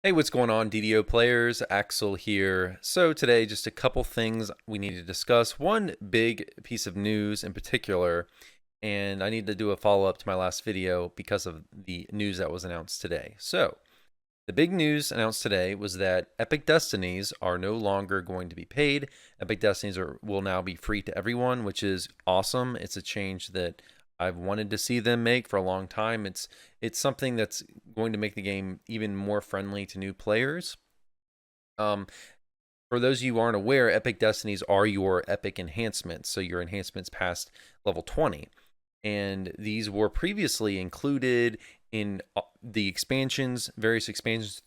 Hey, what's going on, DDO players? Axel here. So today, just a couple things we need to discuss. One big piece of news in particular, and I need to do a follow-up to my last video because of the news that was announced today. So the big news announced today was that Epic Destinies are no longer going to be paid. Epic Destinies will now be free to everyone, which is awesome. It's a change that I've wanted to see them make for a long time. It's something that's going to make the game even more friendly to new players. Um, for those of you who aren't aware, Epic Destinies are your epic enhancements, so your enhancements past level 20. And these were previously included in the expansions, various expansions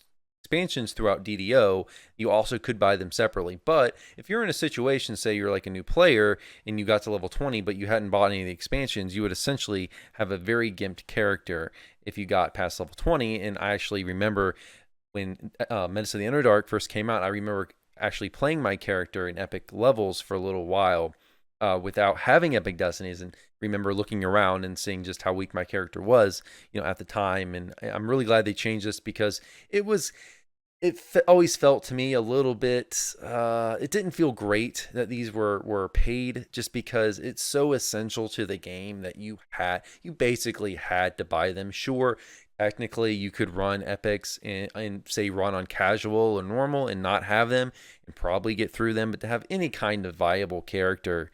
throughout DDO. You also could buy them separately. But if you're in a situation, say you're like a new player and you got to level 20, but you hadn't bought any of the expansions, you would essentially have a very gimped character if you got past level 20. And I actually remember when Menace of the Underdark first came out, I remember actually playing my character in epic levels for a little while without having epic destinies, and remember looking around and seeing just how weak my character was, at the time. And I'm really glad they changed this because it always felt to me a little bit, it didn't feel great that these were paid, just because it's so essential to the game that you basically had to buy them. Sure, technically you could run epics and say run on casual or normal and not have them and probably get through them, but to have any kind of viable character,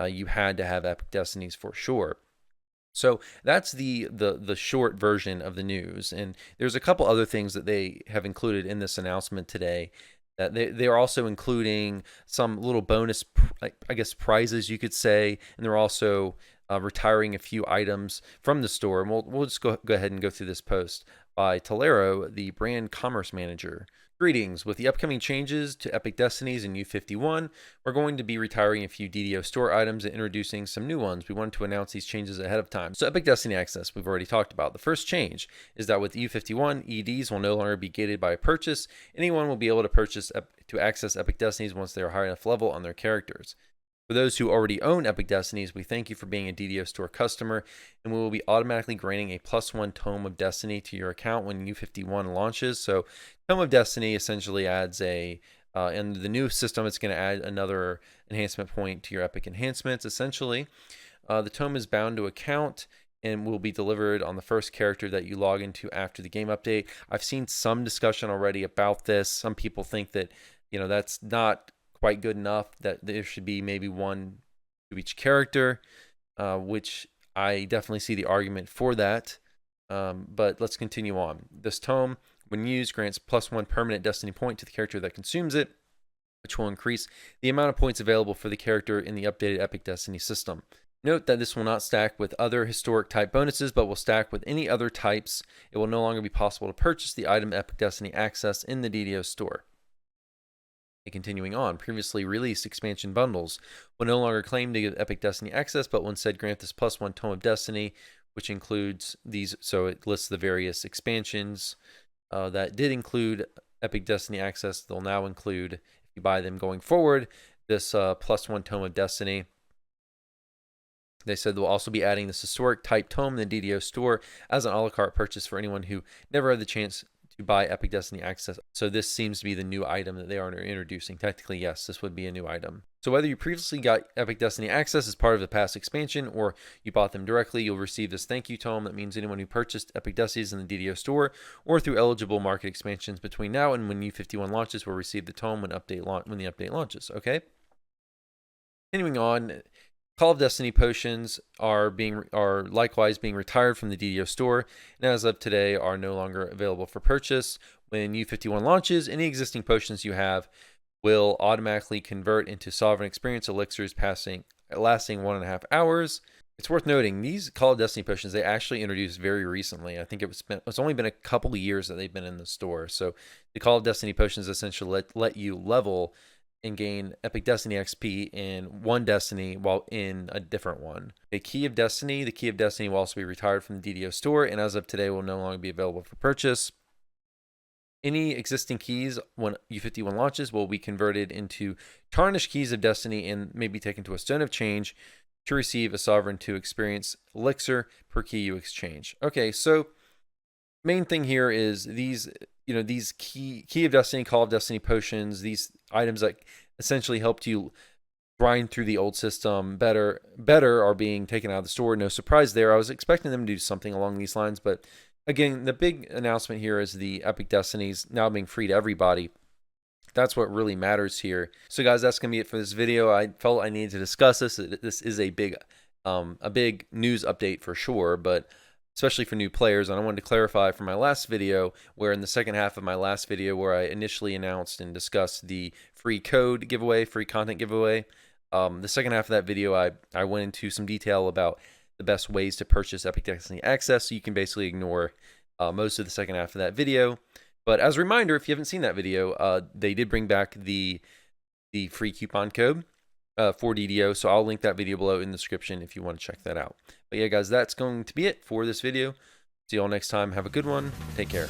you had to have epic destinies for sure. So that's the short version of the news. And there's a couple other things that they have included in this announcement today. That they're also including some little bonus, I guess, prizes, you could say. And they're also retiring a few items from the store. And we'll just go ahead and go through this post by Tolero, the brand commerce manager. Greetings. With the upcoming changes to Epic Destinies and U51, we're going to be retiring a few DDO store items and introducing some new ones. We wanted to announce these changes ahead of time. So Epic Destiny Access, we've already talked about. The first change is that with U51, EDs will no longer be gated by a purchase. Anyone will be able to purchase to access Epic Destinies once they are high enough level on their characters. For those who already own Epic Destinies, we thank you for being a DDO store customer, and we will be automatically granting a +1 Tome of Destiny to your account when U51 launches. So Tome of Destiny essentially adds in the new system, it's going to add another enhancement point to your epic enhancements, essentially. The Tome is bound to account and will be delivered on the first character that you log into after the game update. I've seen some discussion already about this. Some people think that, that's not quite good enough, that there should be maybe one to each character, which I definitely see the argument for that. But let's continue on. This tome, when used, grants +1 permanent destiny point to the character that consumes it, which will increase the amount of points available for the character in the updated Epic Destiny system. Note that this will not stack with other historic type bonuses, but will stack with any other types. It will no longer be possible to purchase the item Epic Destiny Access in the DDO store. Continuing on, previously released expansion bundles will no longer claim to give Epic Destiny access, but will instead grant this +1 Tome of Destiny, which includes these. So it lists the various expansions that did include Epic Destiny access. They'll now include, if you buy them going forward, this +1 Tome of Destiny. They said they'll also be adding this historic type tome in the DDO store as an a la carte purchase for anyone who never had the chance to buy Epic Destiny Access. So this seems to be the new item that they are introducing. Technically, yes, this would be a new item. So whether you previously got Epic Destiny Access as part of the past expansion or you bought them directly, you'll receive this thank you tome. That means anyone who purchased Epic Destinies in the DDO store or through eligible market expansions between now and when U51 launches will receive the tome when the update launches. Okay. Continuing on, Call of Destiny potions are likewise being retired from the DDO store, and as of today are no longer available for purchase. When U51 launches, any existing potions you have will automatically convert into Sovereign Experience elixirs lasting 1.5 hours. It's worth noting, these Call of Destiny potions, they actually introduced very recently. I think it's only been a couple of years that they've been in the store. So the Call of Destiny potions essentially let you level and gain Epic Destiny XP in one Destiny while in a different one. The Key of Destiny will also be retired from the DDO store, and as of today will no longer be available for purchase. Any existing keys when U51 launches will be converted into Tarnished Keys of Destiny and may be taken to a Stone of Change to receive a Sovereign 2 experience elixir per key you exchange. Okay, so main thing here is these you know, these key of Destiny, Call of Destiny potions, these items that essentially helped you grind through the old system better are being taken out of the store. No surprise there. I was expecting them to do something along these lines, but again, the big announcement here is the Epic Destinies now being free to everybody. That's what really matters here. So guys, that's gonna be it for this video. I felt I needed to discuss this. This is a big news update for sure, but especially for new players. And I wanted to clarify from my last video, where in the second half of my last video, where I initially announced and discussed the free code giveaway, free content giveaway, the second half of that video, I went into some detail about the best ways to purchase Epic Destiny Access, so you can basically ignore most of the second half of that video. But as a reminder, if you haven't seen that video, they did bring back the free coupon code for DDO, so I'll link that video below in the description if you want to check that out. But yeah, guys, that's going to be it for this video. See you all next time. Have a good one. Take care.